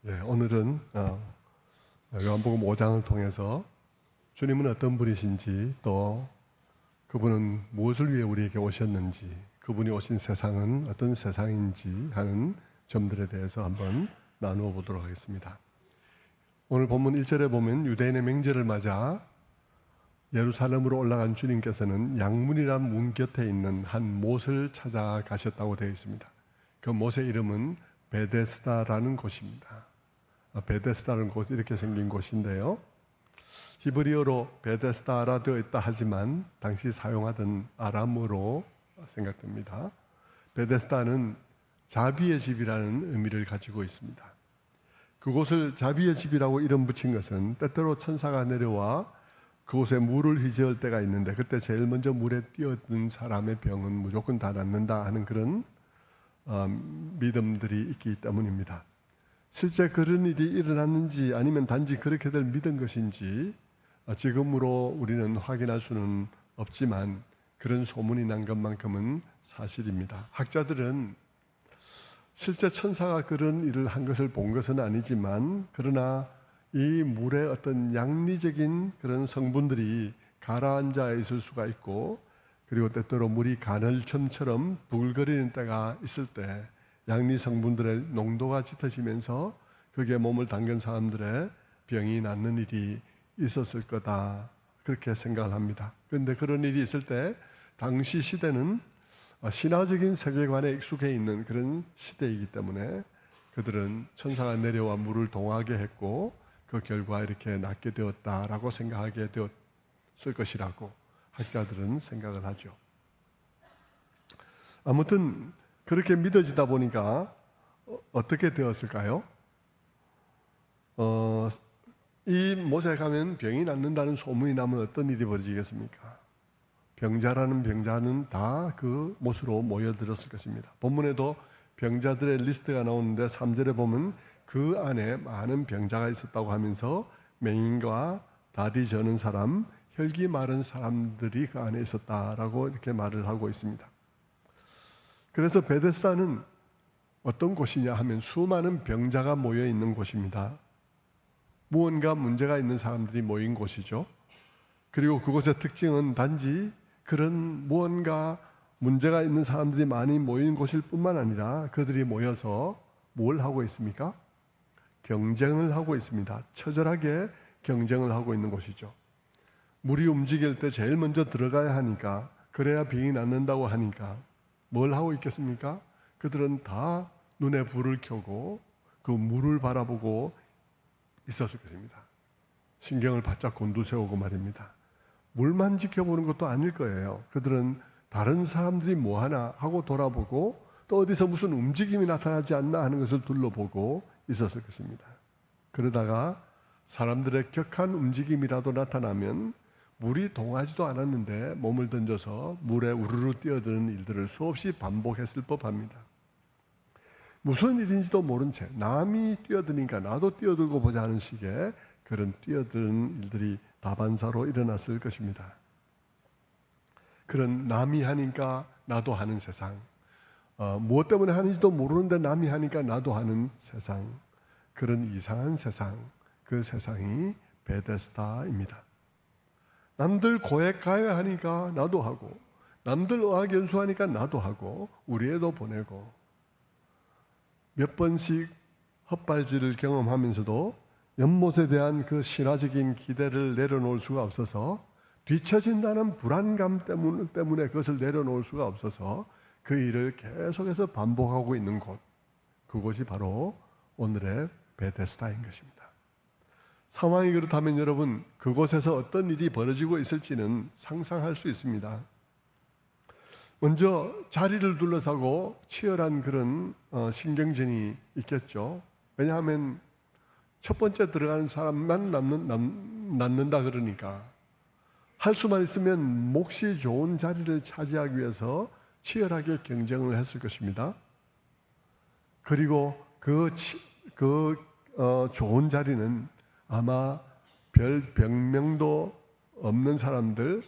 오늘은 요한복음 5장을 통해서 주님은 어떤 분이신지, 또 그분은 무엇을 위해 우리에게 오셨는지, 그분이 오신 세상은 어떤 세상인지 하는 점들에 대해서 한번 나누어 보도록 하겠습니다. 오늘 본문 1절에 보면 유대인의 명절을 맞아 예루살렘으로 올라간 주님께서는 양문이란 문 곁에 있는 한 못을 찾아가셨다고 되어 있습니다. 그 못의 이름은 베데스다라는 곳입니다. 베데스다라는 곳이 이렇게 생긴 곳인데요, 히브리어로 베데스다라 되어 있다 하지만 당시 사용하던 아람어로 생각됩니다. 베데스다는 자비의 집이라는 의미를 가지고 있습니다. 그곳을 자비의 집이라고 이름 붙인 것은 때때로 천사가 내려와 그곳에 물을 휘저을 때가 있는데, 그때 제일 먼저 물에 뛰어든 사람의 병은 무조건 다 낫는다 하는 그런 믿음들이 있기 때문입니다. 실제 그런 일이 일어났는지 아니면 단지 그렇게들 믿은 것인지 지금으로 우리는 확인할 수는 없지만 그런 소문이 난 것만큼은 사실입니다. 학자들은 실제 천사가 그런 일을 한 것을 본 것은 아니지만, 그러나 이 물에 어떤 양리적인 그런 성분들이 가라앉아 있을 수가 있고, 그리고 때때로 물이 가늘천처럼 부글거리는 때가 있을 때 양리 성분들의 농도가 짙어지면서 거기에 몸을 담근 사람들의 병이 낫는 일이 있었을 거다, 그렇게 생각을 합니다. 그런데 그런 일이 있을 때 당시 시대는 신화적인 세계관에 익숙해 있는 그런 시대이기 때문에 그들은 천사가 내려와 물을 동하게 했고 그 결과 이렇게 낫게 되었다라고 생각하게 되었을 것이라고 학자들은 생각을 하죠. 아무튼 그렇게 믿어지다 보니까 어떻게 되었을까요? 이 못에 가면 병이 낫는다는 소문이 나면 어떤 일이 벌어지겠습니까? 병자라는 병자는 다 그 못으로 모여들었을 것입니다. 본문에도 병자들의 리스트가 나오는데 3절에 보면 그 안에 많은 병자가 있었다고 하면서 맹인과 다리 저는 사람, 혈기 마른 사람들이 그 안에 있었다라고 이렇게 말을 하고 있습니다. 그래서 베데스다는 어떤 곳이냐 하면 수많은 병자가 모여 있는 곳입니다. 무언가 문제가 있는 사람들이 모인 곳이죠. 그리고 그곳의 특징은 단지 그런 무언가 문제가 있는 사람들이 많이 모인 곳일 뿐만 아니라 그들이 모여서 뭘 하고 있습니까? 경쟁을 하고 있습니다. 처절하게 경쟁을 하고 있는 곳이죠. 물이 움직일 때 제일 먼저 들어가야 하니까, 그래야 병이 낫는다고 하니까 뭘 하고 있겠습니까? 그들은 다 눈에 불을 켜고 그 물을 바라보고 있었을 것입니다. 신경을 바짝 곤두세우고 말입니다. 물만 지켜보는 것도 아닐 거예요. 그들은 다른 사람들이 뭐 하나 하고 돌아보고 또 어디서 무슨 움직임이 나타나지 않나 하는 것을 둘러보고 있었을 것입니다. 그러다가 사람들의 격한 움직임이라도 나타나면 물이 동하지도 않았는데 몸을 던져서 물에 우르르 뛰어드는 일들을 수없이 반복했을 법합니다. 무슨 일인지도 모른 채 남이 뛰어드니까 나도 뛰어들고 보자 하는 식의 그런 뛰어드는 일들이 다반사로 일어났을 것입니다. 그런 남이 하니까 나도 하는 세상, 무엇 때문에 하는지도 모르는데 남이 하니까 나도 하는 세상, 그런 이상한 세상, 그 세상이 베데스다입니다. 남들 고액 가해하니까 나도 하고, 남들 의학연수하니까 나도 하고, 우리 애도 보내고, 몇 번씩 헛발질을 경험하면서도 연못에 대한 그 신화적인 기대를 내려놓을 수가 없어서, 뒤처진다는 불안감 때문에 그것을 내려놓을 수가 없어서 그 일을 계속해서 반복하고 있는 곳, 그곳이 바로 오늘의 베데스다인 것입니다. 상황이 그렇다면 여러분, 그곳에서 어떤 일이 벌어지고 있을지는 상상할 수 있습니다. 먼저 자리를 둘러싸고 치열한 그런 신경전이 있겠죠. 왜냐하면 첫 번째 들어가는 사람만 낫는다 그러니까 할 수만 있으면 몫이 좋은 자리를 차지하기 위해서 치열하게 경쟁을 했을 것입니다. 그리고 좋은 자리는 아마 별 병명도 없는 사람들,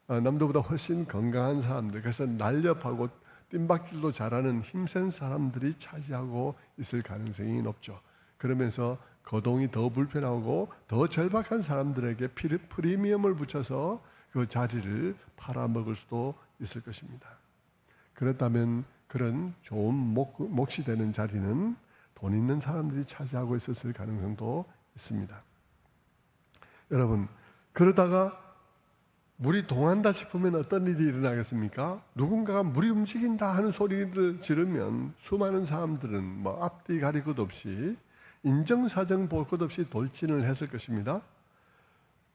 남들보다 훨씬 건강한 사람들, 그래서 날렵하고 뜀박질도 잘하는 힘센 사람들이 차지하고 있을 가능성이 높죠. 그러면서 거동이 더 불편하고 더 절박한 사람들에게 프리미엄을 붙여서 그 자리를 팔아먹을 수도 있을 것입니다. 그렇다면 그런 좋은 몫이 되는 자리는 돈 있는 사람들이 차지하고 있었을 가능성도 있습니다. 여러분, 그러다가 물이 동한다 싶으면 어떤 일이 일어나겠습니까? 누군가가 물이 움직인다 하는 소리를 지르면 수많은 사람들은 앞뒤 가릴 것 없이 인정사정 볼 것 없이 돌진을 했을 것입니다.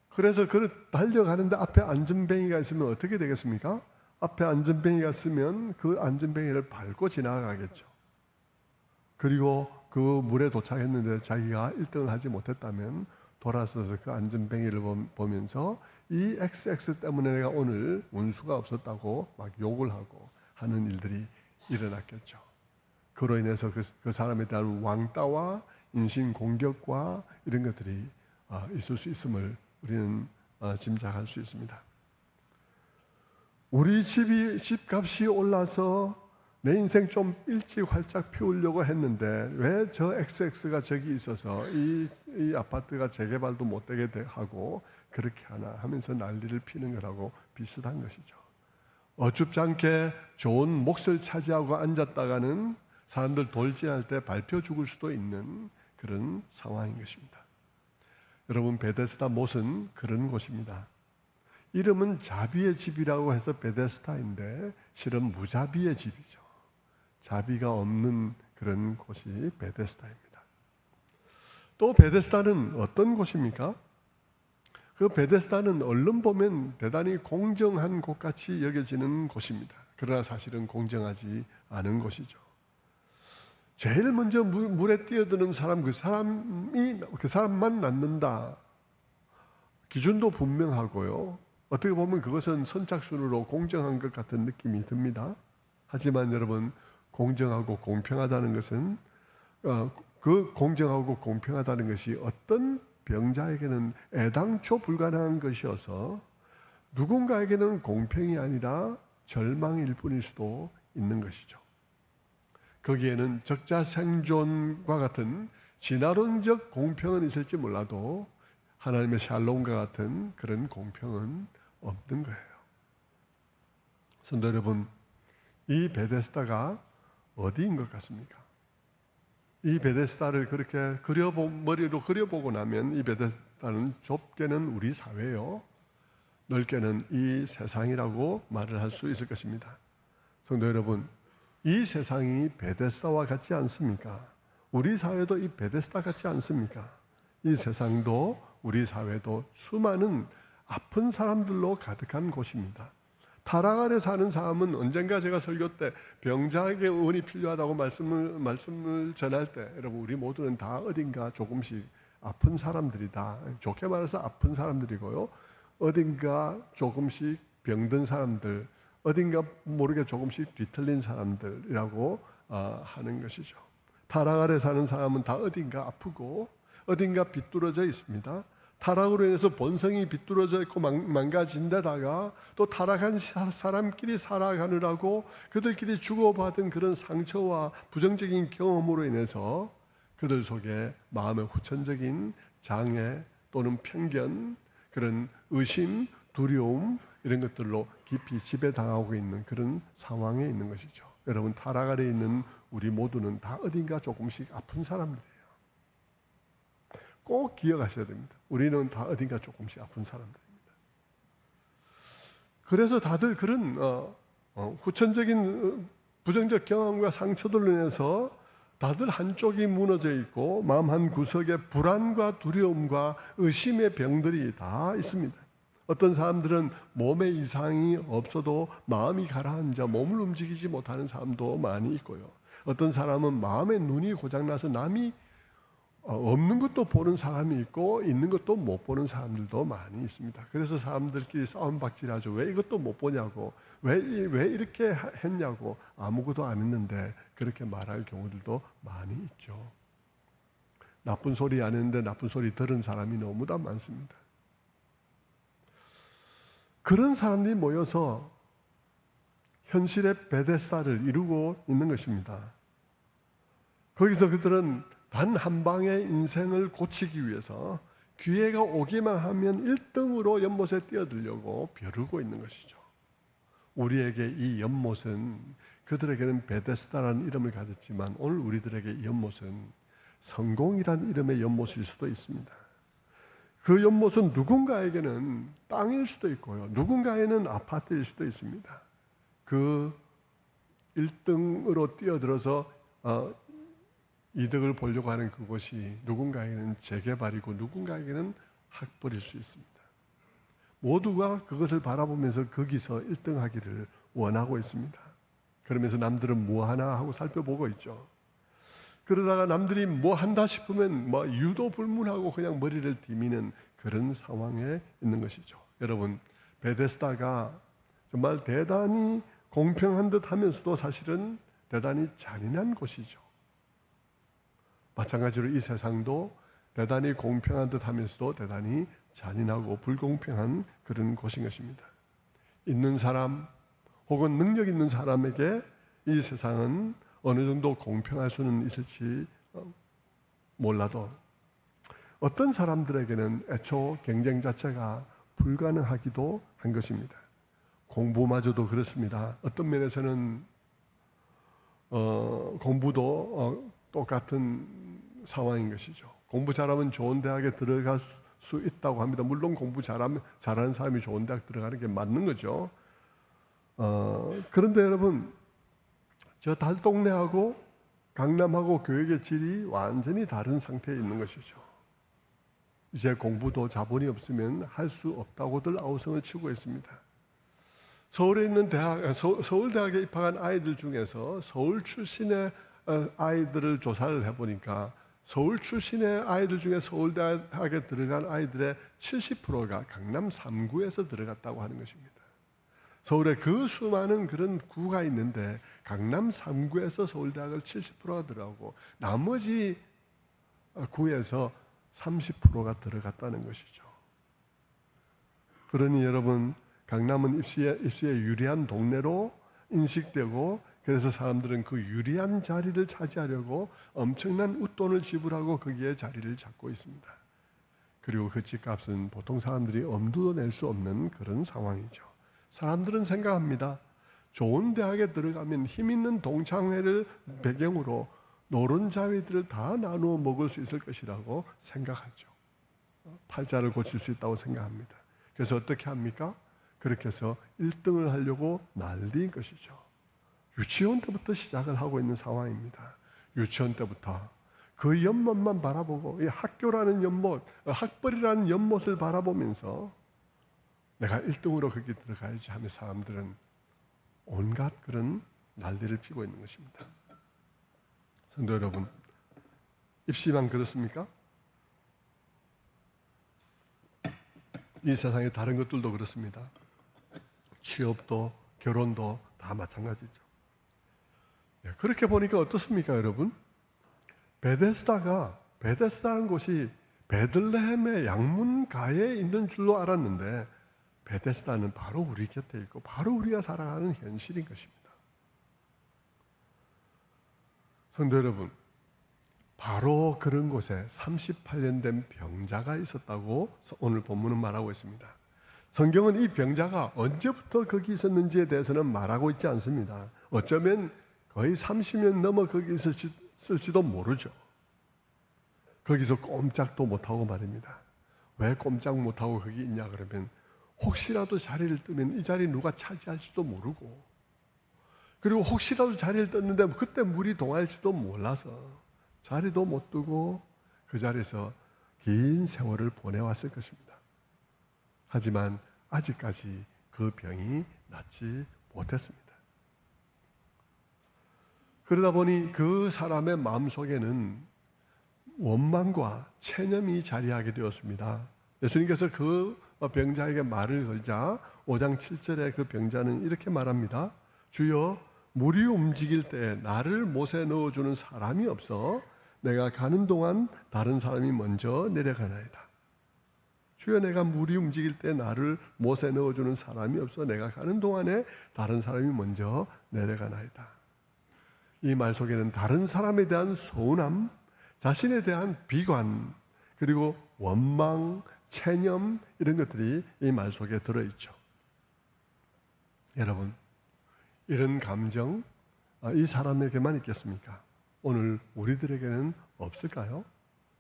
그래서 달려가는데 앞에 안전뱅이가 있으면 어떻게 되겠습니까? 앞에 안전뱅이가 있으면 그 안전뱅이를 밟고 지나가겠죠. 그리고 그 물에 도착했는데 자기가 1등을 하지 못했다면 돌아서서 그 안전뱅이를 보면서 이 XX 때문에 내가 오늘 운수가 없었다고 막 욕을 하고 하는 일들이 일어났겠죠. 그로 인해서 그 사람에 대한 왕따와 인신공격과 이런 것들이 있을 수 있음을 우리는 짐작할 수 있습니다. 우리 집값이 올라서 내 인생 좀 일찍 활짝 피우려고 했는데 왜 저 XX가 저기 있어서 이 아파트가 재개발도 못 되게 하고 그렇게 하나 하면서 난리를 피는 것하고 비슷한 것이죠. 어줍지 않게 좋은 몫을 차지하고 앉았다가는 사람들 돌진할 때 밟혀 죽을 수도 있는 그런 상황인 것입니다. 여러분, 베데스다 못은 그런 곳입니다. 이름은 자비의 집이라고 해서 베데스다인데 실은 무자비의 집이죠. 자비가 없는 그런 곳이 베데스다입니다. 또 베데스다는 어떤 곳입니까? 그 베데스다는 얼른 보면 대단히 공정한 곳같이 여겨지는 곳입니다. 그러나 사실은 공정하지 않은 곳이죠. 제일 먼저 물에 뛰어드는 사람, 그 사람만 낳는다. 기준도 분명하고요. 어떻게 보면 그것은 선착순으로 공정한 것 같은 느낌이 듭니다. 하지만 여러분, 공정하고 공평하다는 것은 그 공정하고 공평하다는 것이 어떤 병자에게는 애당초 불가능한 것이어서 누군가에게는 공평이 아니라 절망일 뿐일 수도 있는 것이죠. 거기에는 적자생존과 같은 진화론적 공평은 있을지 몰라도 하나님의 샬롬과 같은 그런 공평은 없는 거예요. 성도 여러분, 이 베데스다가 어디인 것 같습니까? 이 베데스다를 그렇게 머리로 그려보고 나면 이 베데스다는 좁게는 우리 사회요, 넓게는 이 세상이라고 말을 할 수 있을 것입니다. 성도 여러분, 이 세상이 베데스다와 같지 않습니까? 우리 사회도 이 베데스다 같지 않습니까? 이 세상도 우리 사회도 수많은 아픈 사람들로 가득한 곳입니다. 타락 아래 사는 사람은 언젠가 제가 설교 때 병자에게 의원이 필요하다고 말씀을 전할 때 여러분, 우리 모두는 다 어딘가 조금씩 아픈 사람들이다. 좋게 말해서 아픈 사람들이고요. 어딘가 조금씩 병든 사람들, 어딘가 모르게 조금씩 뒤틀린 사람들이라고 하는 것이죠. 타락 아래 사는 사람은 다 어딘가 아프고 어딘가 비뚤어져 있습니다. 타락으로 인해서 본성이 비뚤어져 있고 망가진 데다가 또 타락한 사람끼리 살아가느라고 그들끼리 주고받은 그런 상처와 부정적인 경험으로 인해서 그들 속에 마음의 후천적인 장애 또는 편견, 그런 의심, 두려움 이런 것들로 깊이 지배당하고 있는 그런 상황에 있는 것이죠. 여러분, 타락 아래 있는 우리 모두는 다 어딘가 조금씩 아픈 사람들이에요. 꼭 기억하셔야 됩니다. 우리는 다 어딘가 조금씩 아픈 사람들입니다. 그래서 다들 그런 후천적인 부정적 경험과 상처들로 인해서 다들 한쪽이 무너져 있고 마음 한 구석에 불안과 두려움과 의심의 병들이 다 있습니다. 어떤 사람들은 몸에 이상이 없어도 마음이 가라앉아 몸을 움직이지 못하는 사람도 많이 있고요. 어떤 사람은 마음의 눈이 고장나서 남이 없는 것도 보는 사람이 있고 있는 것도 못 보는 사람들도 많이 있습니다. 그래서 사람들끼리 싸움박질하죠. 왜 이것도 못 보냐고, 왜 이렇게 했냐고, 아무것도 안 했는데 그렇게 말할 경우들도 많이 있죠. 나쁜 소리 안 했는데 나쁜 소리 들은 사람이 너무나 많습니다. 그런 사람들이 모여서 현실의 베데스다를 이루고 있는 것입니다. 거기서 그들은 단 한 방의 인생을 고치기 위해서 기회가 오기만 하면 1등으로 연못에 뛰어들려고 벼르고 있는 것이죠. 우리에게 이 연못은, 그들에게는 베데스다라는 이름을 가졌지만 오늘 우리들에게 이 연못은 성공이라는 이름의 연못일 수도 있습니다. 그 연못은 누군가에게는 땅일 수도 있고요, 누군가에는 아파트일 수도 있습니다. 그 1등으로 뛰어들어서 이득을 보려고 하는 그곳이 누군가에게는 재개발이고 누군가에게는 학벌일 수 있습니다. 모두가 그것을 바라보면서 거기서 1등하기를 원하고 있습니다. 그러면서 남들은 뭐 하나 하고 살펴보고 있죠. 그러다가 남들이 뭐 한다 싶으면 뭐 유도불문하고 그냥 머리를 디미는 그런 상황에 있는 것이죠. 여러분, 베데스다가 정말 대단히 공평한 듯 하면서도 사실은 대단히 잔인한 곳이죠. 마찬가지로 이 세상도 대단히 공평한 듯 하면서도 대단히 잔인하고 불공평한 그런 곳인 것입니다. 있는 사람 혹은 능력 있는 사람에게 이 세상은 어느 정도 공평할 수는 있을지 몰라도 어떤 사람들에게는 애초 경쟁 자체가 불가능하기도 한 것입니다. 공부마저도 그렇습니다. 어떤 면에서는 공부도 똑같은 상황인 것이죠. 공부 잘하면 좋은 대학에 들어갈 수 있다고 합니다. 물론 공부 잘하는 사람이 좋은 대학 들어가는 게 맞는 거죠. 그런데 여러분, 저 달동네하고 강남하고 교육의 질이 완전히 다른 상태에 있는 것이죠. 이제 공부도 자본이 없으면 할 수 없다고들 아우성을 치고 있습니다. 서울에 있는 서울대학에 입학한 아이들 중에서 서울 출신의 아이들을 조사를 해보니까 서울 출신의 아이들 중에 서울대학에 들어간 아이들의 70%가 강남 3구에서 들어갔다고 하는 것입니다. 서울에 그 수많은 그런 구가 있는데 강남 3구에서 서울대학을 70%가 들어가고 나머지 구에서 30%가 들어갔다는 것이죠. 그러니 여러분, 강남은 입시에 유리한 동네로 인식되고, 그래서 사람들은 그 유리한 자리를 차지하려고 엄청난 웃돈을 지불하고 거기에 자리를 잡고 있습니다. 그리고 그 집값은 보통 사람들이 엄두도 낼 수 없는 그런 상황이죠. 사람들은 생각합니다. 좋은 대학에 들어가면 힘 있는 동창회를 배경으로 노른자위들을 다 나누어 먹을 수 있을 것이라고 생각하죠. 팔자를 고칠 수 있다고 생각합니다. 그래서 어떻게 합니까? 그렇게 해서 1등을 하려고 난리인 것이죠. 유치원 때부터 시작을 하고 있는 상황입니다. 유치원 때부터 그 연못만 바라보고, 이 학교라는 연못, 학벌이라는 연못을 바라보면서 내가 1등으로 거기 들어가야지 하며 사람들은 온갖 그런 난리를 피고 있는 것입니다. 성도 여러분, 입시만 그렇습니까? 이 세상의 다른 것들도 그렇습니다. 취업도 결혼도 다 마찬가지죠. 그렇게 보니까 어떻습니까, 여러분? 베데스다라는 곳이 베들레헴의 양문가에 있는 줄로 알았는데 베데스다는 바로 우리 곁에 있고 바로 우리가 살아가는 현실인 것입니다. 성도 여러분, 바로 그런 곳에 38년 된 병자가 있었다고 오늘 본문은 말하고 있습니다. 성경은 이 병자가 언제부터 거기 있었는지에 대해서는 말하고 있지 않습니다. 어쩌면 거의 30년 넘어 거기 있을지도 모르죠. 거기서 꼼짝도 못하고 말입니다. 왜 꼼짝 못하고 거기 있냐 그러면 혹시라도 자리를 뜨면 이 자리 누가 차지할지도 모르고, 그리고 혹시라도 자리를 떴는데 그때 물이 동할지도 몰라서 자리도 못 뜨고 그 자리에서 긴 세월을 보내왔을 것입니다. 하지만 아직까지 그 병이 낫지 못했습니다. 그러다 보니 그 사람의 마음속에는 원망과 체념이 자리하게 되었습니다. 예수님께서 그 병자에게 말을 걸자 5장 7절에 그 병자는 이렇게 말합니다. 주여, 물이 움직일 때 나를 못에 넣어주는 사람이 없어 내가 가는 동안 다른 사람이 먼저 내려가나이다. 주여, 내가 물이 움직일 때 나를 못에 넣어주는 사람이 없어 내가 가는 동안에 다른 사람이 먼저 내려가나이다. 이 말 속에는 다른 사람에 대한 서운함, 자신에 대한 비관, 그리고 원망, 체념 이런 것들이 이 말 속에 들어있죠. 여러분, 이런 감정 이 사람에게만 있겠습니까? 오늘 우리들에게는 없을까요?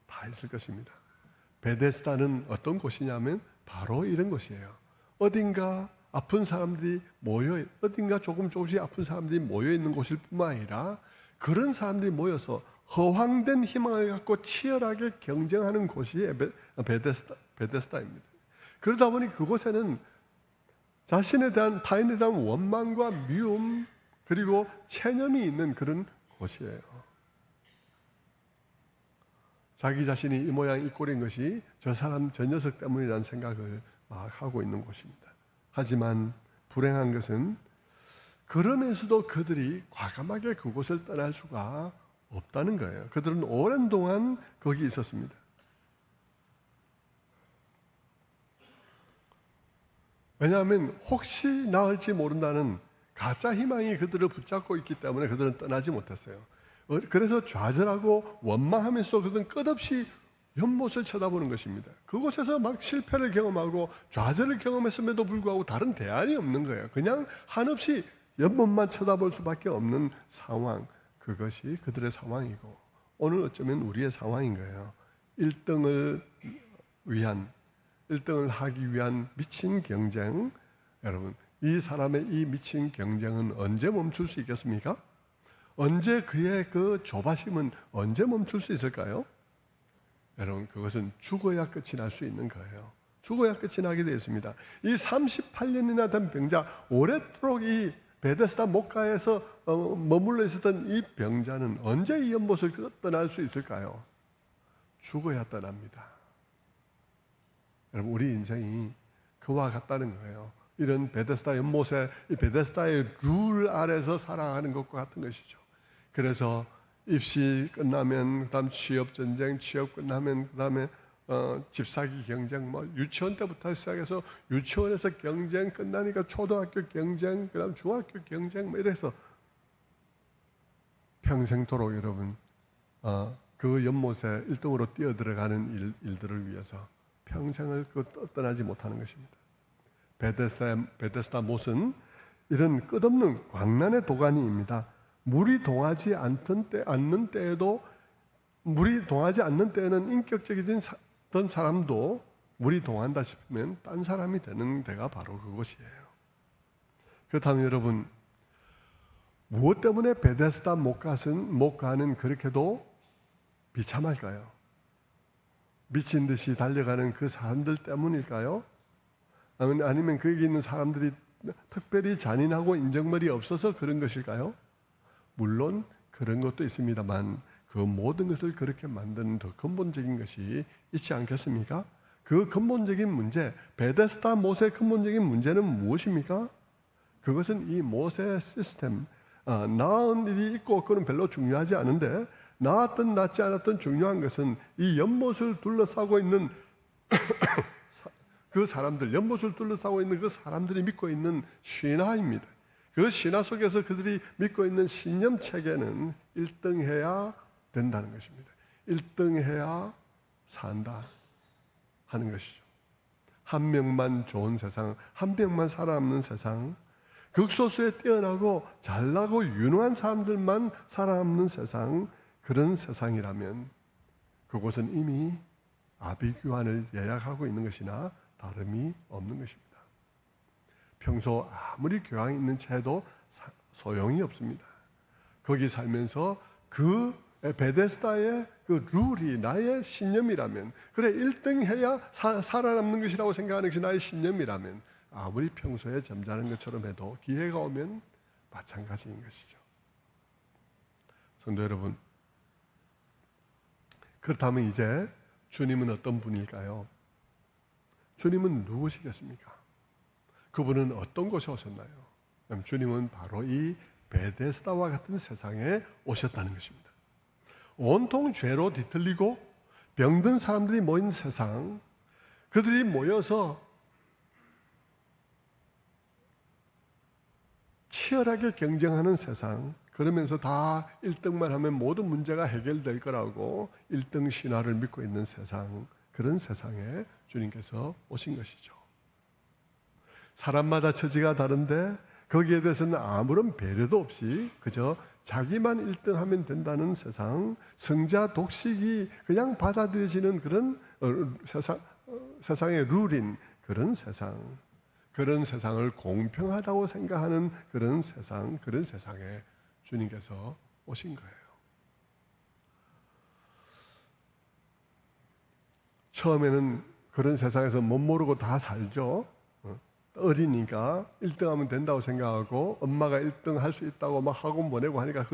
다 있을 것입니다. 베데스다는 어떤 곳이냐면 바로 이런 곳이에요. 어딘가 아픈 사람들이 어딘가 조금씩 아픈 사람들이 모여 있는 곳일 뿐만 아니라 그런 사람들이 모여서 허황된 희망을 갖고 치열하게 경쟁하는 곳이 베데스다입니다. 그러다 보니 그곳에는 자신에 대한, 타인에 대한 원망과 미움 그리고 체념이 있는 그런 곳이에요. 자기 자신이 이 모양 이 꼴인 것이 저 녀석 때문이라는 생각을 막 하고 있는 곳입니다. 하지만 불행한 것은 그러면서도 그들이 과감하게 그곳을 떠날 수가 없다는 거예요. 그들은 오랜 동안 거기 있었습니다. 왜냐하면 혹시 나을지 모른다는 가짜 희망이 그들을 붙잡고 있기 때문에 그들은 떠나지 못했어요. 그래서 좌절하고 원망하면서 그들은 끝없이 연못을 쳐다보는 것입니다. 그곳에서 막 실패를 경험하고 좌절을 경험했음에도 불구하고 다른 대안이 없는 거예요. 그냥 한없이 연못만 쳐다볼 수밖에 없는 상황, 그것이 그들의 상황이고 오늘 어쩌면 우리의 상황인 거예요. 1등을 하기 위한 미친 경쟁. 여러분, 이 사람의 이 미친 경쟁은 언제 멈출 수 있겠습니까? 언제 그의 그 조바심은 언제 멈출 수 있을까요? 여러분, 그것은 죽어야 끝이 날 수 있는 거예요. 죽어야 끝이 나게 되어 있습니다. 이 38년이나 된 병자, 오랫도록 이 베데스다 목가에서 머물러 있었던 이 병자는 언제 이 연못을 떠날 수 있을까요? 죽어야 떠납니다. 여러분, 우리 인생이 그와 같다는 거예요. 이런 베데스다 연못에, 이 베데스다의 룰 아래서 살아가는 것과 같은 것이죠. 그래서 입시 끝나면 그다음 취업 전쟁, 취업 끝나면 그다음에 집사기 경쟁, 유치원 때부터 시작해서 유치원에서 경쟁 끝나니까 초등학교 경쟁, 그다음 중학교 경쟁 이래서 평생토록 여러분 그 연못에 1등으로 뛰어들어가는 일들을 위해서 평생을 떠나지 못하는 것입니다. 베데스다 못은 이런 끝없는 광란의 도가니입니다. 물이 동하지 않는 때에는 인격적이던 사람도 물이 동한다 싶으면 딴 사람이 되는 데가 바로 그것이에요. 그렇다면 여러분, 무엇 때문에 베데스다 목가는 그렇게도 비참할까요? 미친 듯이 달려가는 그 사람들 때문일까요? 아니면 거기 있는 사람들이 특별히 잔인하고 인정머리 없어서 그런 것일까요? 물론 그런 것도 있습니다만 그 모든 것을 그렇게 만드는 더 근본적인 것이 있지 않겠습니까? 그 근본적인 문제, 베데스다 못의 근본적인 문제는 무엇입니까? 그것은 이 못의 시스템, 나은 일이 있고 없고는 별로 중요하지 않은데 나았든 낫지 않았든 중요한 것은 이 연못을 둘러싸고 있는 그 사람들, 연못을 둘러싸고 있는 그 사람들이 믿고 있는 신화입니다. 그 신화 속에서 그들이 믿고 있는 신념 체계는 1등해야 된다는 것입니다. 1등해야 산다 하는 것이죠. 한 명만 좋은 세상, 한 명만 살아남는 세상, 극소수에 뛰어나고 잘나고 유능한 사람들만 살아남는 세상, 그런 세상이라면 그곳은 이미 아비규환을 예약하고 있는 것이나 다름이 없는 것입니다. 평소 아무리 교양 있는 채도 소용이 없습니다. 거기 살면서 그 베데스다의 그 룰이 나의 신념이라면, 그래 1등 해야 살아남는 것이라고 생각하는 것이 나의 신념이라면 아무리 평소에 점잖은 것처럼 해도 기회가 오면 마찬가지인 것이죠. 성도 여러분, 그렇다면 이제 주님은 어떤 분일까요? 주님은 누구시겠습니까? 그분은 어떤 곳에 오셨나요? 주님은 바로 이 베데스다와 같은 세상에 오셨다는 것입니다. 온통 죄로 뒤틀리고 병든 사람들이 모인 세상, 그들이 모여서 치열하게 경쟁하는 세상, 그러면서 다 1등만 하면 모든 문제가 해결될 거라고 1등 신화를 믿고 있는 세상, 그런 세상에 주님께서 오신 것이죠. 사람마다 처지가 다른데 거기에 대해서는 아무런 배려도 없이 그저 자기만 1등 하면 된다는 세상, 성자 독식이 그냥 받아들여지는 그런 세상의 룰인 그런 세상, 그런 세상을 공평하다고 생각하는 그런 세상에 주님께서 오신 거예요. 처음에는 그런 세상에서 못 모르고 다 살죠. 어리니까 1등하면 된다고 생각하고 엄마가 1등 할 수 있다고 막 학원 보내고 하니까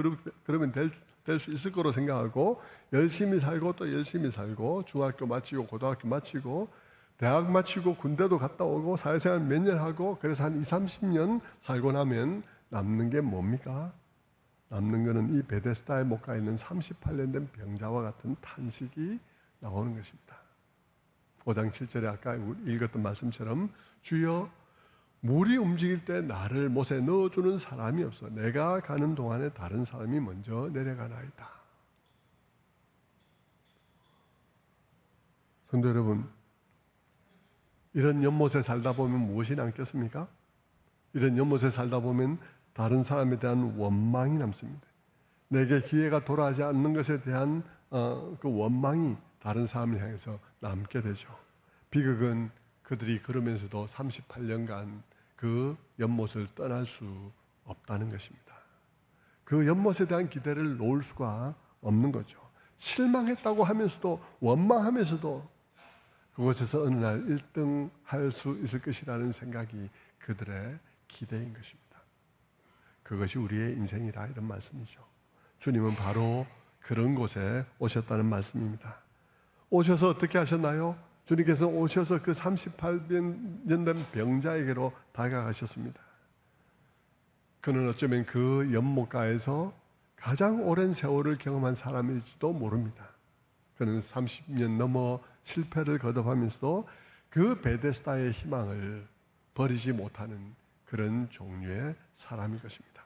그러면 될 수 있을 거로 생각하고 열심히 살고 또 열심히 살고 중학교 마치고 고등학교 마치고 대학 마치고 군대도 갔다 오고 사회생활 몇 년 하고 그래서 한 20, 30년 살고 나면 남는 게 뭡니까? 남는 거는 이 베데스다에 못 가 있는 38년 된 병자와 같은 탄식이 나오는 것입니다. 5장 7절에 아까 읽었던 말씀처럼 주여 물이 움직일 때 나를 못에 넣어주는 사람이 없어 내가 가는 동안에 다른 사람이 먼저 내려가나이다. 성도 여러분, 이런 연못에 살다 보면 무엇이 남겠습니까? 이런 연못에 살다 보면 다른 사람에 대한 원망이 남습니다. 내게 기회가 돌아오지 않는 것에 대한 그 원망이 다른 사람을 향해서 남게 되죠. 비극은 그들이 그러면서도 38년간 그 연못을 떠날 수 없다는 것입니다. 그 연못에 대한 기대를 놓을 수가 없는 거죠. 실망했다고 하면서도 원망하면서도 그곳에서 어느 날 1등 할 수 있을 것이라는 생각이 그들의 기대인 것입니다. 그것이 우리의 인생이라 이런 말씀이죠. 주님은 바로 그런 곳에 오셨다는 말씀입니다. 오셔서 어떻게 하셨나요? 주님께서 오셔서 그 38년 된 병자에게로 다가가셨습니다. 그는 어쩌면 그 연못가에서 가장 오랜 세월을 경험한 사람일지도 모릅니다. 그는 30년 넘어 실패를 거듭하면서도 그 베데스다의 희망을 버리지 못하는 그런 종류의 사람일 것입니다.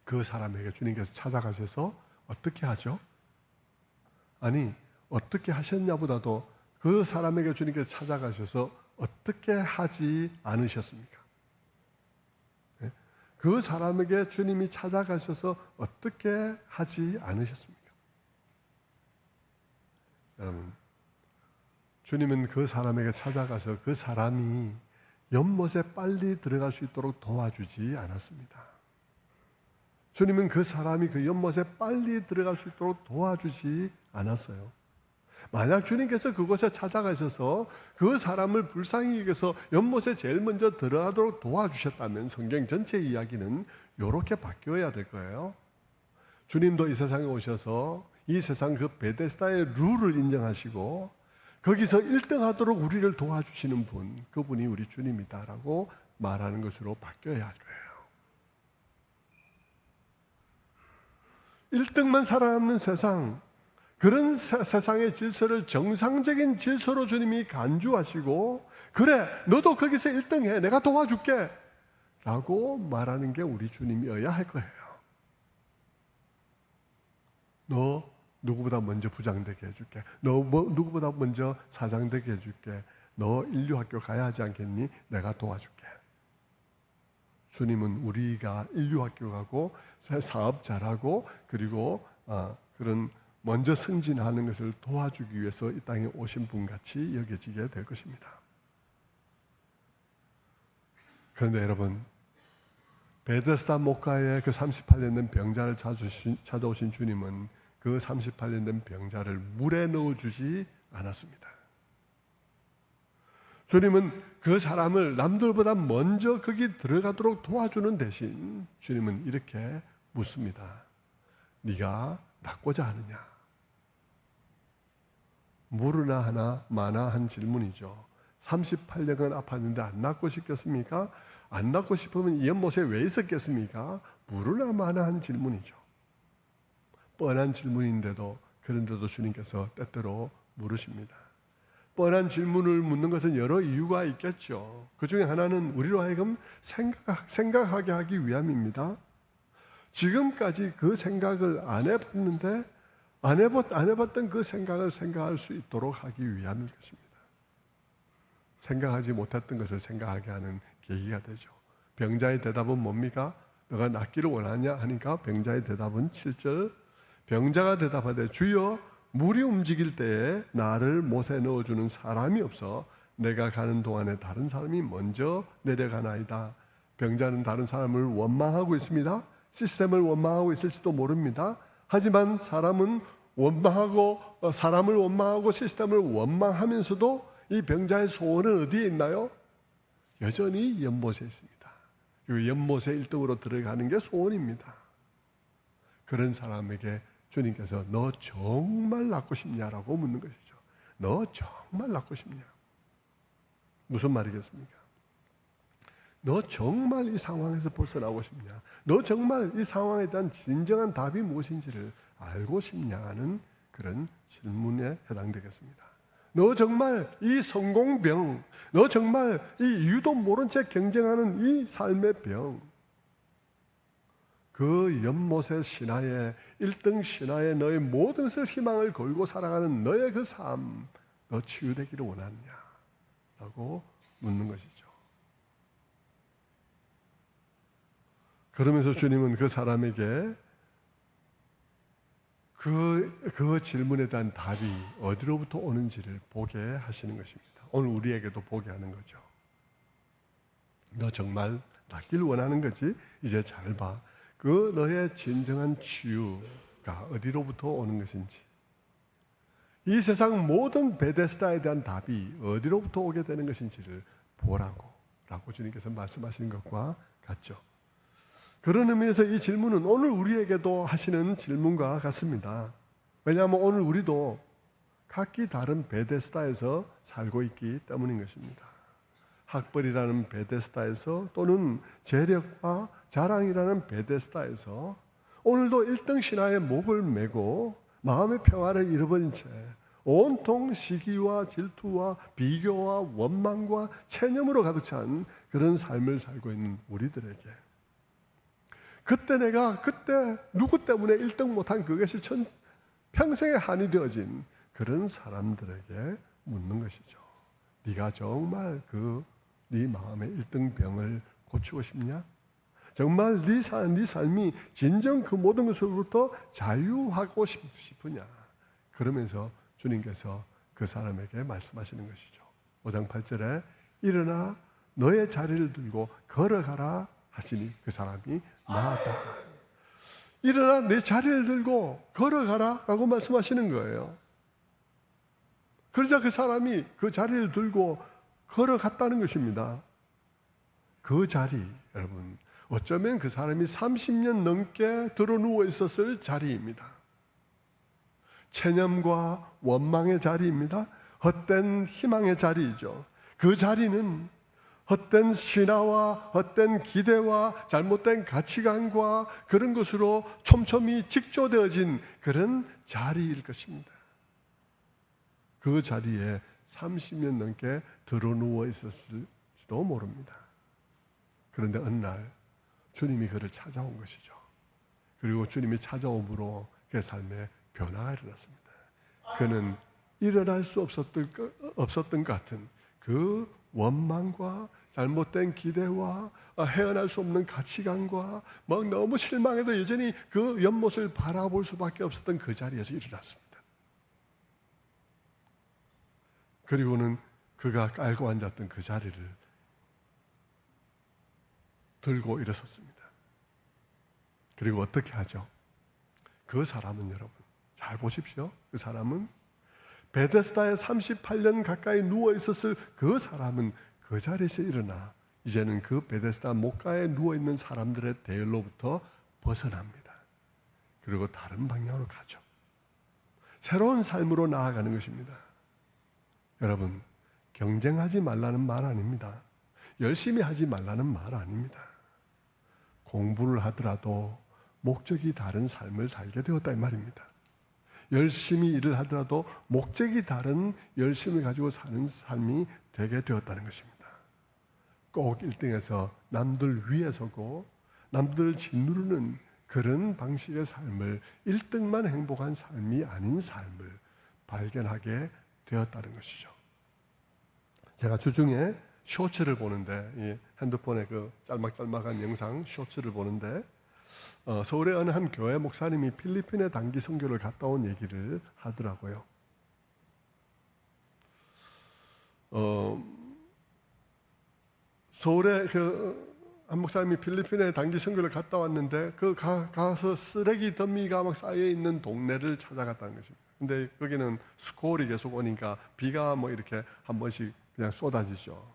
그 사람에게 주님께서 찾아가셔서 어떻게 하죠? 아니, 어떻게 하셨냐보다도 그 사람에게 주님께서 찾아가셔서 어떻게 하지 않으셨습니까? 그 사람에게 주님이 찾아가셔서 어떻게 하지 않으셨습니까? 여러분, 주님은 그 사람에게 찾아가서 그 사람이 연못에 빨리 들어갈 수 있도록 도와주지 않았습니다. 주님은 그 사람이 그 연못에 빨리 들어갈 수 있도록 도와주지 않았어요. 만약 주님께서 그곳에 찾아가셔서 그 사람을 불쌍히 여겨서 연못에 제일 먼저 들어가도록 도와주셨다면 성경 전체 이야기는 이렇게 바뀌어야 될 거예요. 주님도 이 세상에 오셔서 이 세상 그 베데스다의 룰을 인정하시고 거기서 1등 하도록 우리를 도와주시는 분, 그분이 우리 주님이다라고 말하는 것으로 바뀌어야 할 거예요. 1등만 살아남는 세상, 그런 세상의 질서를 정상적인 질서로 주님이 간주하시고 그래, 너도 거기서 1등해, 내가 도와줄게 라고 말하는 게 우리 주님이어야 할 거예요. 너 누구보다 먼저 부장되게 해줄게. 너 누구보다 먼저 사장되게 해줄게. 너 인류학교 가야 하지 않겠니? 내가 도와줄게. 주님은 우리가 인류학교 가고 사업 잘하고 그리고 그런 먼저 승진하는 것을 도와주기 위해서 이 땅에 오신 분같이 여겨지게 될 것입니다. 그런데 여러분, 베데스다 목가에 그 38년 된 병자를 찾아오신 주님은 그 38년 된 병자를 물에 넣어주지 않았습니다. 주님은 그 사람을 남들보다 먼저 거기 들어가도록 도와주는 대신 주님은 이렇게 묻습니다. 네가 낫고자 하느냐? 물으나 하나 마나 한 질문이죠. 38년간 아팠는데 안 낫고 싶겠습니까? 안 낫고 싶으면 이 연못에 왜 있었겠습니까? 물으나 마나 한 질문이죠. 뻔한 질문인데도 그런데도 주님께서 때때로 물으십니다. 뻔한 질문을 묻는 것은 여러 이유가 있겠죠. 그 중에 하나는 우리로 하여금 생각하게 하기 위함입니다. 지금까지 그 생각을 안 해봤는데 안 해봤던 그 생각을 생각할 수 있도록 하기 위함일 것입니다. 생각하지 못했던 것을 생각하게 하는 계기가 되죠. 병자의 대답은 뭡니까? 너가 낫기를 원하냐 하니까 병자의 대답은 7절, 병자가 대답하되 주여 물이 움직일 때에 나를 못에 넣어주는 사람이 없어 내가 가는 동안에 다른 사람이 먼저 내려가나이다. 병자는 다른 사람을 원망하고 있습니다. 시스템을 원망하고 있을지도 모릅니다. 하지만 사람을 원망하고 시스템을 원망하면서도 이 병자의 소원은 어디에 있나요? 여전히 연못에 있습니다. 그 연못에 1등으로 들어가는 게 소원입니다. 그런 사람에게 주님께서 너 정말 낫고 싶냐라고 묻는 것이죠. 너 정말 낫고 싶냐? 무슨 말이겠습니까? 너 정말 이 상황에서 벗어나고 싶냐? 너 정말 이 상황에 대한 진정한 답이 무엇인지를 알고 싶냐는 그런 질문에 해당되겠습니다. 너 정말 이 성공병, 너 정말 이 이유도 모른 채 경쟁하는 이 삶의 병, 그 연못의 신화에 1등 신화에 너의 모든 것을 희망을 걸고 살아가는 너의 그 삶, 너 치유되기를 원하느냐? 라고 묻는 것이죠. 그러면서 주님은 그 사람에게 그 질문에 대한 답이 어디로부터 오는지를 보게 하시는 것입니다. 오늘 우리에게도 보게 하는 거죠. 너 정말 낫길 원하는 거지? 이제 잘 봐. 그 너의 진정한 치유가 어디로부터 오는 것인지, 이 세상 모든 베데스다에 대한 답이 어디로부터 오게 되는 것인지를 보라고 라고 주님께서 말씀하시는 것과 같죠. 그런 의미에서 이 질문은 오늘 우리에게도 하시는 질문과 같습니다. 왜냐하면 오늘 우리도 각기 다른 베데스다에서 살고 있기 때문인 것입니다. 학벌이라는 베데스다에서 또는 재력과 자랑이라는 베데스다에서 오늘도 1등 신화의 목을 메고 마음의 평화를 잃어버린 채 온통 시기와 질투와 비교와 원망과 체념으로 가득 찬 그런 삶을 살고 있는 우리들에게 그때 누구 때문에 1등 못한 그것이 평생의 한이 되어진 그런 사람들에게 묻는 것이죠. 네가 정말 네 마음의 1등 병을 고치고 싶냐? 정말 네 삶이 진정 그 모든 것으로부터 자유하고 싶으냐? 그러면서 주님께서 그 사람에게 말씀하시는 것이죠. 5장 8절에 일어나 너의 자리를 들고 걸어가라 하시니 그 사람이 나았다. 일어나 내 자리를 들고 걸어가라 라고 말씀하시는 거예요. 그러자 그 사람이 그 자리를 들고 걸어갔다는 것입니다. 그 자리, 여러분, 어쩌면 그 사람이 30년 넘게 드러누워 있었을 자리입니다. 체념과 원망의 자리입니다. 헛된 희망의 자리이죠. 그 자리는 헛된 신화와 헛된 기대와 잘못된 가치관과 그런 것으로 촘촘히 직조되어진 그런 자리일 것입니다. 그 자리에 30년 넘게 드러누워 있었을지도 모릅니다. 그런데 어느 날 주님이 그를 찾아온 것이죠. 그리고 주님이 찾아옴으로 그의 삶에 변화가 일어났습니다. 그는 일어날 수 없었던 것 같은 그 원망과 잘못된 기대와 헤어날 수 없는 가치관과 막 너무 실망해도 여전히 그 연못을 바라볼 수밖에 없었던 그 자리에서 일어났습니다. 그리고는 그가 깔고 앉았던 그 자리를 들고 일어섰습니다. 그리고 어떻게 하죠? 그 사람은 여러분 잘 보십시오. 그 사람은 베데스다에 38년 가까이 누워 있었을 그 사람은 그 자리에서 일어나 이제는 그 베데스다 목가에 누워 있는 사람들의 대열로부터 벗어납니다. 그리고 다른 방향으로 가죠. 새로운 삶으로 나아가는 것입니다. 여러분, 경쟁하지 말라는 말 아닙니다. 열심히 하지 말라는 말 아닙니다. 공부를 하더라도 목적이 다른 삶을 살게 되었다 이 말입니다. 열심히 일을 하더라도 목적이 다른 열심을 가지고 사는 삶이 되게 되었다는 것입니다. 꼭 1등에서 남들 위에 서고 남들을 짓누르는 그런 방식의 삶을 1등만 행복한 삶이 아닌 삶을 발견하게 되었다는 것이죠. 제가 주중에 쇼츠를 보는데, 이 핸드폰에 그 짤막짤막한 영상 쇼츠를 보는데, 서울의 어느 한 교회 목사님이 필리핀에 단기 선교를 갔다 온 얘기를 하더라고요. 서울에 한 목사님이 필리핀에 단기 선교를 갔다 왔는데 가서 쓰레기 더미가 막 쌓여 있는 동네를 찾아갔다는 것입니다. 근데 거기는 스콜이 계속 오니까 비가 뭐 이렇게 한 번씩 그냥 쏟아지죠.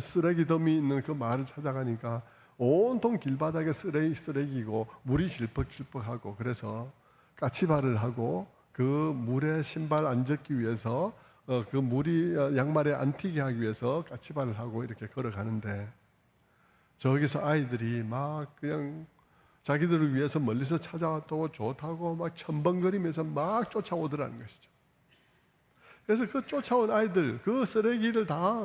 쓰레기 더미 있는 그 마을을 찾아가니까 온통 길바닥에 쓰레기고 물이 질퍽질퍽하고, 그래서 까치발을 하고 그 물에 신발 안 젖기 위해서 그 물이 양말에 안 튀게 하기 위해서 까치발을 하고 이렇게 걸어가는데, 저기서 아이들이 막 그냥 자기들을 위해서 멀리서 찾아왔다고 좋다고 막 첨벙거리면서 막 쫓아오더라는 것이죠. 그래서 그 쫓아온 아이들, 그 쓰레기를 다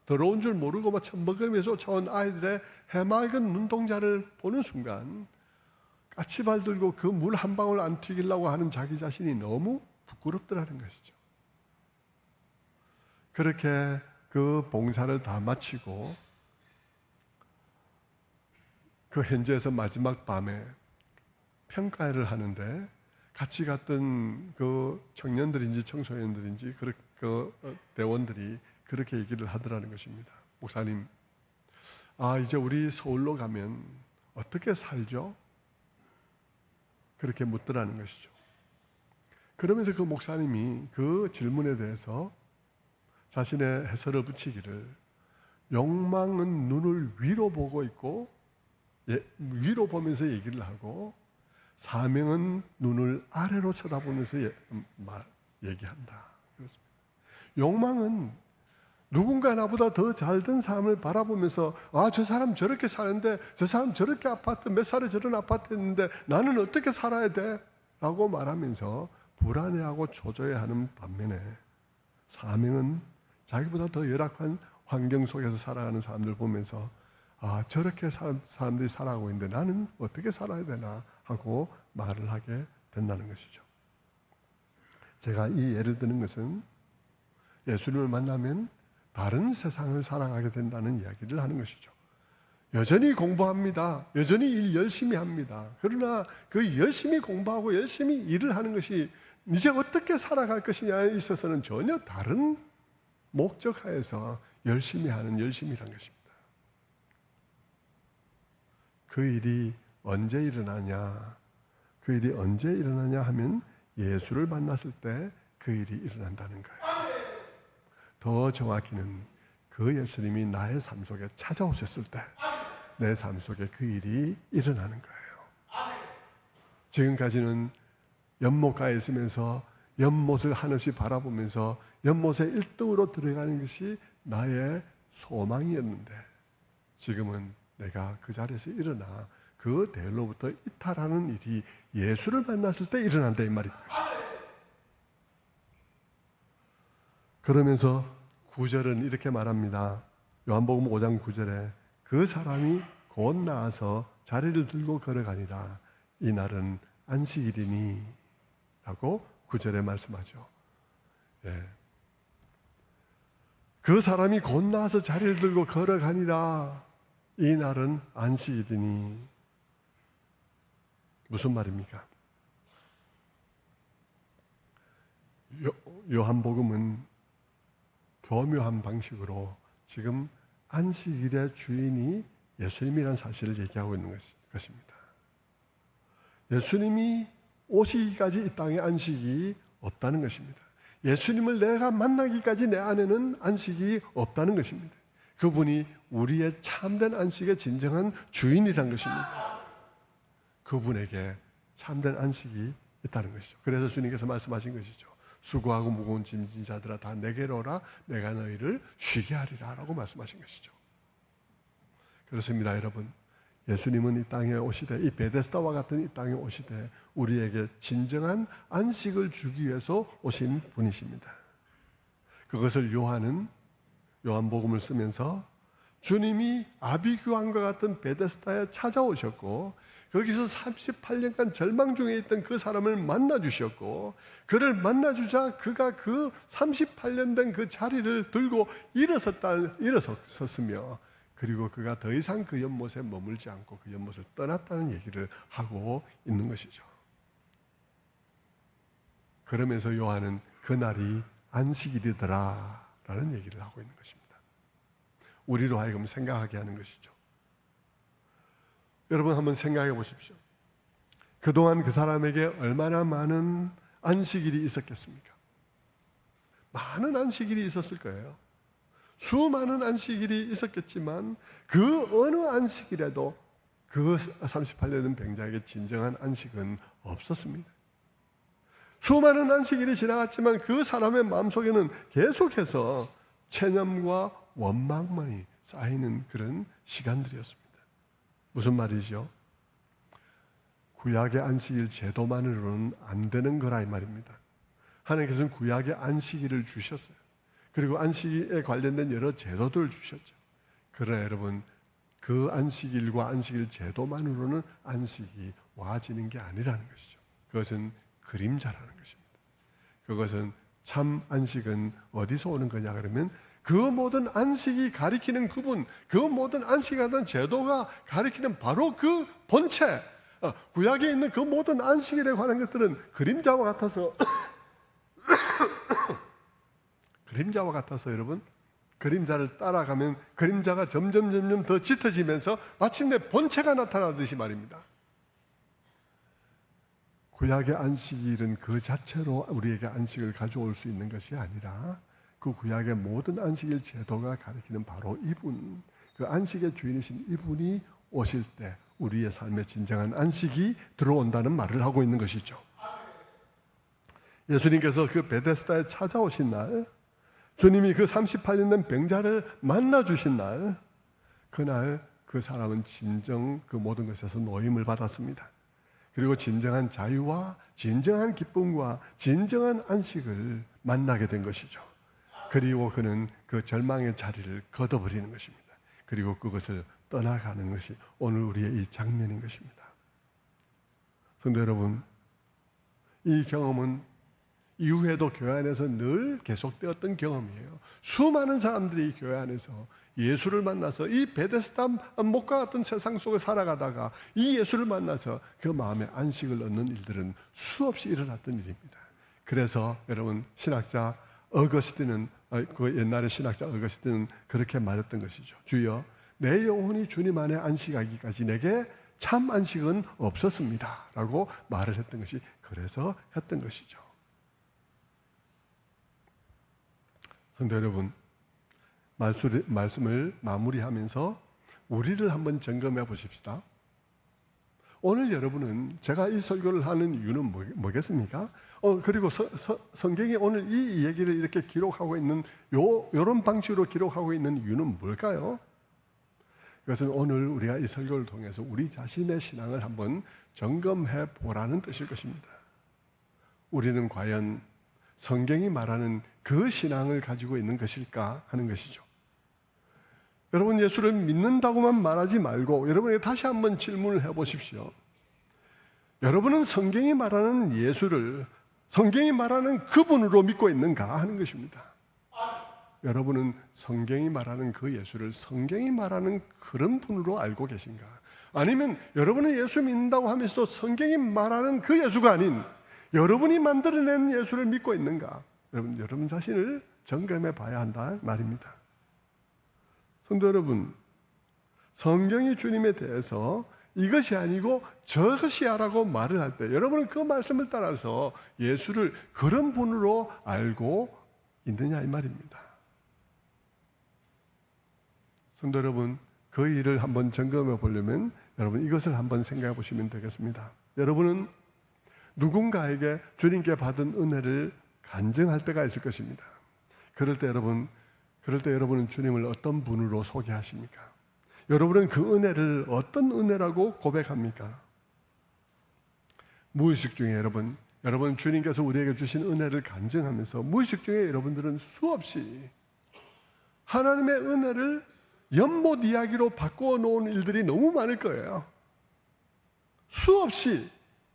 더러운 줄 모르고 막 첨벙거리면서 쫓아온 아이들의 해맑은 눈동자를 보는 순간 까치발 들고 그 물 한 방울 안 튀기려고 하는 자기 자신이 너무 부끄럽더라는 것이죠. 그렇게 그 봉사를 다 마치고 그 현지에서 마지막 밤에 평가를 하는데, 같이 갔던 그 청년들인지 청소년들인지 그 대원들이 그렇게 얘기를 하더라는 것입니다. 목사님, 이제 우리 서울로 가면 어떻게 살죠? 그렇게 묻더라는 것이죠. 그러면서 그 목사님이 그 질문에 대해서 자신의 해설을 붙이기를, 욕망은 눈을 위로 보고 있고 위로 보면서 얘기를 하고, 사명은 눈을 아래로 쳐다보면서 얘기한다. 그렇습니다. 욕망은 누군가 나보다 더 잘된 삶을 바라보면서 저 사람 저렇게 사는데, 저 사람 저렇게 아파트 몇 살에 저런 아파트 있는데 나는 어떻게 살아야 돼? 라고 말하면서 불안해하고 초조해하는 반면에, 사명은 자기보다 더 열악한 환경 속에서 살아가는 사람들 보면서 저렇게 사람들이 살아가고 있는데 나는 어떻게 살아야 되나 하고 말을 하게 된다는 것이죠. 제가 이 예를 드는 것은 예수님을 만나면 다른 세상을 살아가게 된다는 이야기를 하는 것이죠. 여전히 공부합니다. 여전히 일 열심히 합니다. 그러나 그 열심히 공부하고 열심히 일을 하는 것이 이제 어떻게 살아갈 것이냐에 있어서는 전혀 다른 목적하에서 열심히 하는 열심이라는 것입니다. 그 일이 언제 일어나냐? 그 일이 언제 일어나냐 하면 예수를 만났을 때 그 일이 일어난다는 거예요. 더 정확히는 그 예수님이 나의 삶 속에 찾아오셨을 때 내 삶 속에 그 일이 일어나는 거예요. 지금까지는 연못가에 있으면서 연못을 한없이 바라보면서 연못에 1등으로 들어가는 것이 나의 소망이었는데, 지금은 내가 그 자리에서 일어나 그 대로부터 이탈하는 일이 예수를 만났을 때 일어난다, 이 말입니다. 그러면서 9절은 이렇게 말합니다. 요한복음 5장 9절에 그 사람이 곧 나아서 자리를 들고 걸어가니라. 이날은 안식일이니 라고 9절에 말씀하죠. 그 사람이 곧 나아서 자리를 들고 걸어가니라. 이 날은 안식일이니. 무슨 말입니까? 요한복음은 교묘한 방식으로 지금 안식일의 주인이 예수님이라는 사실을 얘기하고 있는 것입니다. 예수님이 오시기까지 이 땅에 안식이 없다는 것입니다. 예수님을 내가 만나기까지 내 안에는 안식이 없다는 것입니다. 그분이 우리의 참된 안식의 진정한 주인이라는 것입니다. 그분에게 참된 안식이 있다는 것이죠. 그래서 주님께서 말씀하신 것이죠. 수고하고 무거운 짐진 자들아 다 내게로 오라. 내가 너희를 쉬게 하리라 라고 말씀하신 것이죠. 그렇습니다, 여러분. 예수님은 이 땅에 오시되, 이 베데스다와 같은 이 땅에 오시되 우리에게 진정한 안식을 주기 위해서 오신 분이십니다. 그것을 요한은 요한복음을 쓰면서 주님이 아비규환과 같은 베데스다에 찾아오셨고, 거기서 38년간 절망 중에 있던 그 사람을 만나 주셨고, 그를 만나 주자 그가 그 38년 된 그 자리를 들고 일어섰으며, 그리고 그가 더 이상 그 연못에 머물지 않고 그 연못을 떠났다는 얘기를 하고 있는 것이죠. 그러면서 요한은 그날이 안식일이더라 라는 얘기를 하고 있는 것입니다. 우리로 하여금 생각하게 하는 것이죠. 여러분 한번 생각해 보십시오. 그동안 그 사람에게 얼마나 많은 안식일이 있었겠습니까? 많은 안식일이 있었을 거예요. 수많은 안식일이 있었겠지만 그 어느 안식일에도 그 38년 된 병자에게 진정한 안식은 없었습니다. 수많은 안식일이 지나갔지만 그 사람의 마음속에는 계속해서 체념과 원망만이 쌓이는 그런 시간들이었습니다. 무슨 말이죠? 구약의 안식일 제도만으로는 안 되는 거라 이 말입니다. 하나님께서는 구약의 안식일을 주셨어요. 그리고 안식일에 관련된 여러 제도들을 주셨죠. 그러나 여러분, 그 안식일과 안식일 제도만으로는 안식이 와지는 게 아니라는 것이죠. 그것은 그림자라는 것입니다. 그것은 참 안식은 어디서 오는 거냐 그러면 그 모든 안식이 가리키는 그분, 그 모든 안식하던 제도가 가리키는 바로 그 본체, 구약에 있는 그 모든 안식일에 관한 것들은 그림자와 같아서 그림자와 같아서 여러분, 그림자를 따라가면 그림자가 점점 더 짙어지면서 마침내 본체가 나타나듯이 말입니다. 구약의 안식일은 그 자체로 우리에게 안식을 가져올 수 있는 것이 아니라 그 구약의 모든 안식일 제도가 가리키는 바로 이분, 그 안식의 주인이신 이분이 오실 때 우리의 삶에 진정한 안식이 들어온다는 말을 하고 있는 것이죠. 예수님께서 그 베데스다에 찾아오신 날, 주님이 그 38년 된 병자를 만나 주신 날, 그날 그 사람은 진정 그 모든 것에서 노임을 받았습니다. 그리고 진정한 자유와 진정한 기쁨과 진정한 안식을 만나게 된 것이죠. 그리고 그는 그 절망의 자리를 걷어버리는 것입니다. 그리고 그것을 떠나가는 것이 오늘 우리의 이 장면인 것입니다. 성도 여러분, 이 경험은 이후에도 교회 안에서 늘 계속되었던 경험이에요. 수많은 사람들이 교회 안에서 예수를 만나서 이 베데스다 못과 같은 세상 속에 살아가다가 이 예수를 만나서 그 마음에 안식을 얻는 일들은 수없이 일어났던 일입니다. 그래서 여러분, 신학자 어거스틴은, 그 옛날의 신학자 어거스틴은 그렇게 말했던 것이죠. 주여, 내 영혼이 주님 안에 안식하기까지 내게 참 안식은 없었습니다 라고 말을 했던 것이, 그래서 했던 것이죠. 성도 여러분, 말씀을 마무리하면서 우리를 한번 점검해 보십시다. 오늘 여러분은, 제가 이 설교를 하는 이유는 뭐겠습니까? 그리고 성경이 오늘 이 얘기를 이렇게 기록하고 있는 요런 방식으로 기록하고 있는 이유는 뭘까요? 그것은 오늘 우리가 이 설교를 통해서 우리 자신의 신앙을 한번 점검해 보라는 뜻일 것입니다. 우리는 과연 성경이 말하는 그 신앙을 가지고 있는 것일까 하는 것이죠. 여러분, 예수를 믿는다고만 말하지 말고 여러분에게 다시 한번 질문을 해보십시오. 여러분은 성경이 말하는 예수를 성경이 말하는 그분으로 믿고 있는가 하는 것입니다. 여러분은 성경이 말하는 그 예수를 성경이 말하는 그런 분으로 알고 계신가? 아니면 여러분은 예수 믿는다고 하면서도 성경이 말하는 그 예수가 아닌 여러분이 만들어낸 예수를 믿고 있는가? 여러분 자신을 점검해 봐야 한다 말입니다. 성도 여러분, 성경이 주님에 대해서 이것이 아니고 저것이야라고 말을 할 때 여러분은 그 말씀을 따라서 예수를 그런 분으로 알고 있느냐 이 말입니다. 성도 여러분, 그 일을 한번 점검해 보려면 여러분 이것을 한번 생각해 보시면 되겠습니다. 여러분은 누군가에게 주님께 받은 은혜를 간증할 때가 있을 것입니다. 그럴 때 여러분은 주님을 어떤 분으로 소개하십니까? 여러분은 그 은혜를 어떤 은혜라고 고백합니까? 무의식 중에 여러분 주님께서 우리에게 주신 은혜를 간증하면서 무의식 중에 여러분들은 수없이 하나님의 은혜를 연못 이야기로 바꾸어 놓은 일들이 너무 많을 거예요. 수없이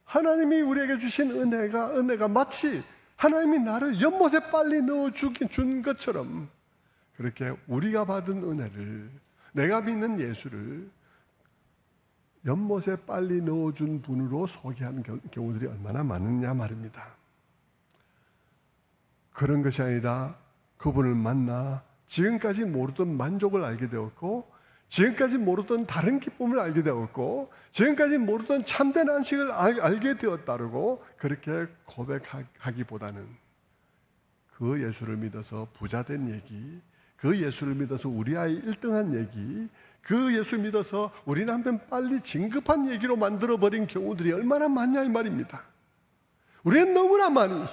하나님이 우리에게 주신 은혜가 마치 하나님이 나를 연못에 빨리 넣어 준 것처럼 그렇게 우리가 받은 은혜를, 내가 믿는 예수를 연못에 빨리 넣어준 분으로 소개하는 경우들이 얼마나 많으냐 말입니다. 그런 것이 아니라 그분을 만나 지금까지 모르던 만족을 알게 되었고, 지금까지 모르던 다른 기쁨을 알게 되었고, 지금까지 모르던 참된 안식을 알게 되었다고 그렇게 고백하기보다는 그 예수를 믿어서 부자된 얘기, 그 예수를 믿어서 우리 아이 1등한 얘기, 그 예수 믿어서 우리 남편 빨리 진급한 얘기로 만들어버린 경우들이 얼마나 많냐 이 말입니다. 우리는 너무나 많이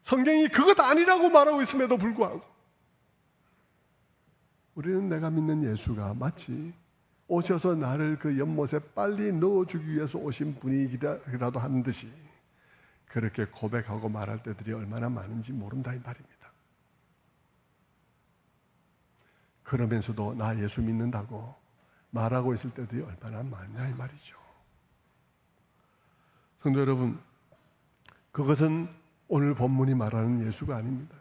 성경이 그것 아니라고 말하고 있음에도 불구하고 우리는 내가 믿는 예수가 마치 오셔서 나를 그 연못에 빨리 넣어주기 위해서 오신 분이기라도 하는 듯이 그렇게 고백하고 말할 때들이 얼마나 많은지 모른다 이 말입니다. 그러면서도 나 예수 믿는다고 말하고 있을 때들이 얼마나 많냐 이 말이죠. 성도 여러분, 그것은 오늘 본문이 말하는 예수가 아닙니다.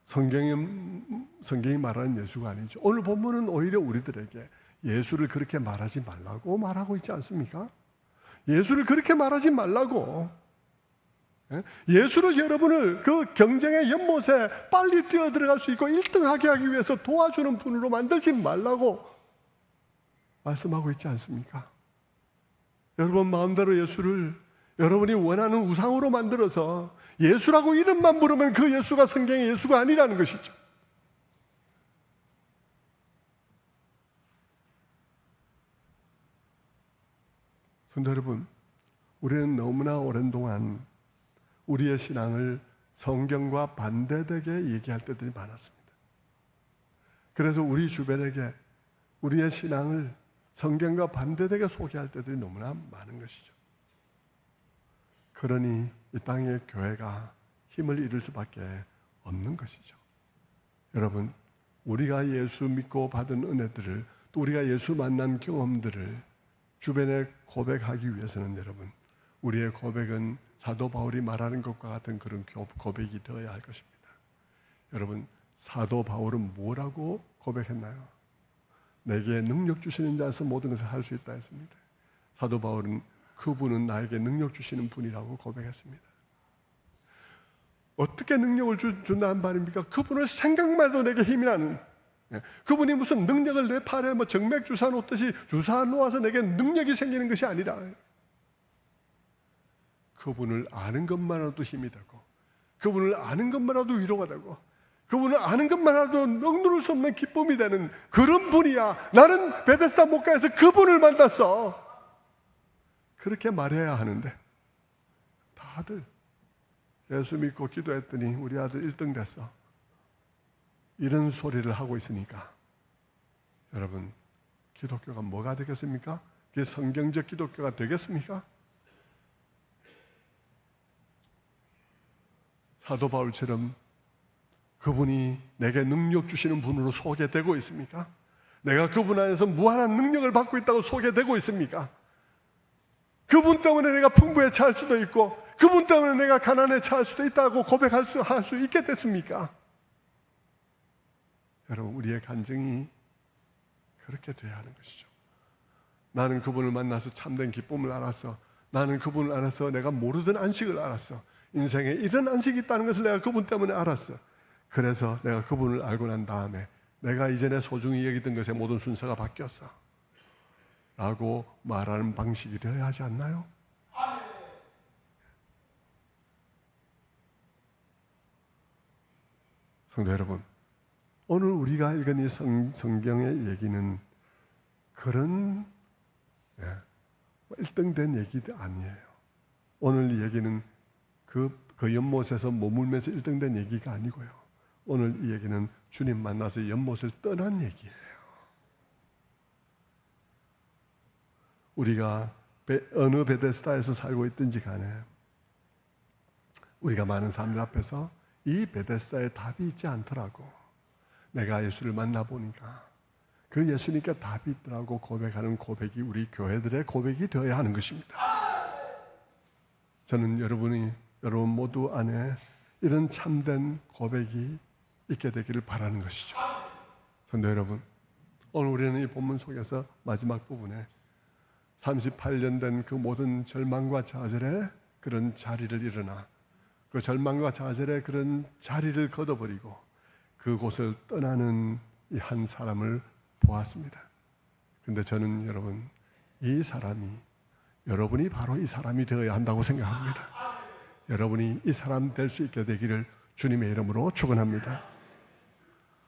성경이 말하는 예수가 아니죠. 오늘 본문은 오히려 우리들에게 예수를 그렇게 말하지 말라고 말하고 있지 않습니까? 예수를 그렇게 말하지 말라고, 예수를 여러분을 그 경쟁의 연못에 빨리 뛰어들어갈 수 있고 1등하게 하기 위해서 도와주는 분으로 만들지 말라고 말씀하고 있지 않습니까? 여러분 마음대로 예수를 여러분이 원하는 우상으로 만들어서 예수라고 이름만 부르면 그 예수가 성경의 예수가 아니라는 것이죠. 성도 여러분, 우리는 너무나 오랜 동안 우리의 신앙을 성경과 반대되게 얘기할 때들이 많았습니다. 그래서 우리 주변에게 우리의 신앙을 성경과 반대되게 소개할 때들이 너무나 많은 것이죠. 그러니 이 땅의 교회가 힘을 잃을 수밖에 없는 것이죠. 여러분, 우리가 예수 믿고 받은 은혜들을, 또 우리가 예수 만난 경험들을 주변에 고백하기 위해서는 여러분, 우리의 고백은 사도 바울이 말하는 것과 같은 그런 고백이 되어야 할 것입니다. 여러분, 사도 바울은 뭐라고 고백했나요? 내게 능력 주시는 자에서 모든 것을 할 수 있다 했습니다. 사도 바울은 그분은 나에게 능력 주시는 분이라고 고백했습니다. 어떻게 능력을 준다는 말입니까? 그분을 생각만 해도 내게 힘이 나는, 그분이 무슨 능력을 내 팔에 정맥 주사 놓듯이 주사 놓아서 내게 능력이 생기는 것이 아니라 그분을 아는 것만으로도 힘이 되고, 그분을 아는 것만으로도 위로가 되고, 그분을 아는 것만으로도 억누를 수 없는 기쁨이 되는 그런 분이야. 나는 베데스다 목가에서 그분을 만났어. 그렇게 말해야 하는데 다들 예수 믿고 기도했더니 우리 아들 1등 됐어, 이런 소리를 하고 있으니까 여러분, 기독교가 뭐가 되겠습니까? 그게 성경적 기독교가 되겠습니까? 사도 바울처럼 그분이 내게 능력 주시는 분으로 소개되고 있습니까? 내가 그분 안에서 무한한 능력을 받고 있다고 소개되고 있습니까? 그분 때문에 내가 풍부에 처할 수도 있고 그분 때문에 내가 가난에 처할 수도 있다고 고백할 수 있게 됐습니까? 여러분, 우리의 간증이 그렇게 돼야 하는 것이죠. 나는 그분을 만나서 참된 기쁨을 알았어. 나는 그분을 알아서 내가 모르던 안식을 알았어. 인생에 이런 안식이 있다는 것을 내가 그분 때문에 알았어. 그래서 내가 그분을 알고 난 다음에 내가 이전에 소중히 여기던 것의 모든 순서가 바뀌었어 라고 말하는 방식이 되어야 하지 않나요? 성도 여러분, 오늘 우리가 읽은 이 성경의 얘기는 그런 1등된 얘기도 아니에요. 오늘 이 얘기는 그 연못에서 머물면서 1등된 얘기가 아니고요. 오늘 이 얘기는 주님 만나서 연못을 떠난 얘기예요. 우리가 어느 베데스다에서 살고 있든지 간에 우리가 많은 사람들 앞에서 이 베데스다에 답이 있지 않더라고. 내가 예수를 만나보니까 그 예수님께 답이 있더라고 고백하는 고백이 우리 교회들의 고백이 되어야 하는 것입니다. 저는 여러분 모두 안에 이런 참된 고백이 있게 되기를 바라는 것이죠. 성도 여러분, 오늘 우리는 이 본문 속에서 마지막 부분에 38년 된 그 모든 절망과 좌절의 그런 자리를 일어나 그 절망과 좌절의 그런 자리를 걷어버리고 그곳을 떠나는 이 한 사람을 보았습니다. 그런데 저는 여러분, 이 사람이 여러분이 바로 이 사람이 되어야 한다고 생각합니다. 여러분이 이 사람 될 수 있게 되기를 주님의 이름으로 축원합니다.